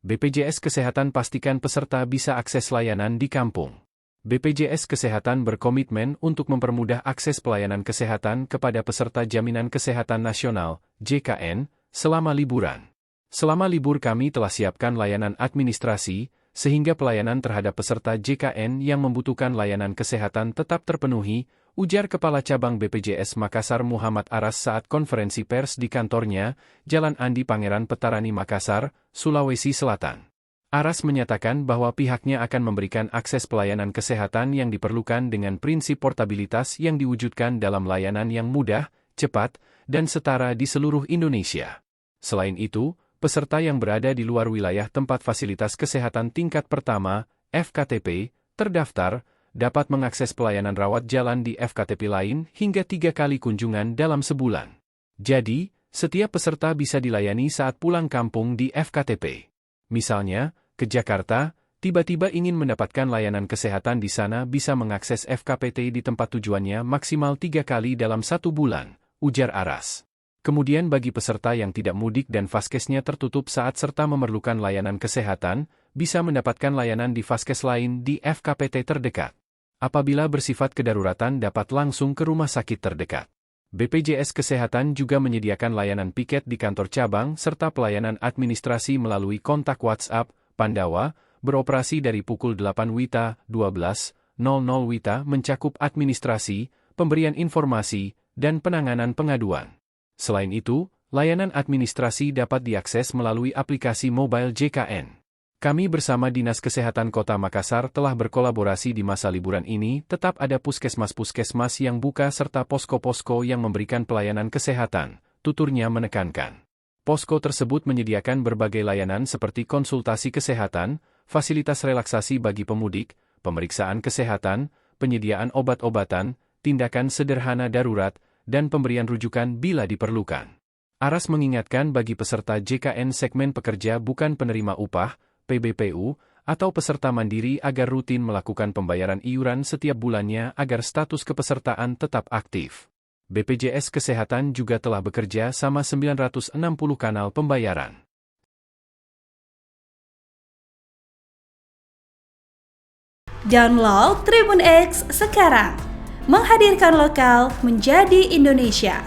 BPJS Kesehatan pastikan peserta bisa akses layanan di kampung. BPJS Kesehatan berkomitmen untuk mempermudah akses pelayanan kesehatan kepada peserta Jaminan Kesehatan Nasional, JKN, selama liburan. Selama libur kami telah siapkan layanan administrasi, sehingga pelayanan terhadap peserta JKN yang membutuhkan layanan kesehatan tetap terpenuhi, ujar Kepala Cabang BPJS Makassar Muhammad Aras saat konferensi pers di kantornya, Jalan Andi Pangeran Petarani Makassar, Sulawesi Selatan. Aras menyatakan bahwa pihaknya akan memberikan akses pelayanan kesehatan yang diperlukan dengan prinsip portabilitas yang diwujudkan dalam layanan yang mudah, cepat, dan setara di seluruh Indonesia. Selain itu, peserta yang berada di luar wilayah tempat fasilitas kesehatan tingkat pertama, FKTP, terdaftar, dapat mengakses pelayanan rawat jalan di FKTP lain hingga 3 kali kunjungan dalam sebulan. Jadi, setiap peserta bisa dilayani saat pulang kampung di FKTP. Misalnya, ke Jakarta, tiba-tiba ingin mendapatkan layanan kesehatan di sana bisa mengakses FKPT di tempat tujuannya maksimal 3 kali dalam 1 bulan, ujar Aras. Kemudian bagi peserta yang tidak mudik dan vaskesnya tertutup saat serta memerlukan layanan kesehatan, bisa mendapatkan layanan di vaskes lain di FKPT terdekat. Apabila bersifat kedaruratan dapat langsung ke rumah sakit terdekat. BPJS Kesehatan juga menyediakan layanan piket di kantor cabang serta pelayanan administrasi melalui kontak WhatsApp, Pandawa, beroperasi dari pukul 8 WITA, 12.00 WITA mencakup administrasi, pemberian informasi, dan penanganan pengaduan. Selain itu, layanan administrasi dapat diakses melalui aplikasi mobile JKN. Kami bersama Dinas Kesehatan Kota Makassar telah berkolaborasi di masa liburan ini, tetap ada puskesmas-puskesmas yang buka serta posko-posko yang memberikan pelayanan kesehatan, tuturnya menekankan. Posko tersebut menyediakan berbagai layanan seperti konsultasi kesehatan, fasilitas relaksasi bagi pemudik, pemeriksaan kesehatan, penyediaan obat-obatan, tindakan sederhana darurat, dan pemberian rujukan bila diperlukan. Aras mengingatkan bagi peserta JKN segmen pekerja bukan penerima upah, PBPU, atau peserta mandiri agar rutin melakukan pembayaran iuran setiap bulannya agar status kepesertaan tetap aktif. BPJS Kesehatan juga telah bekerja sama 960 kanal pembayaran. Download Tribun X sekarang. Menghadirkan lokal menjadi Indonesia.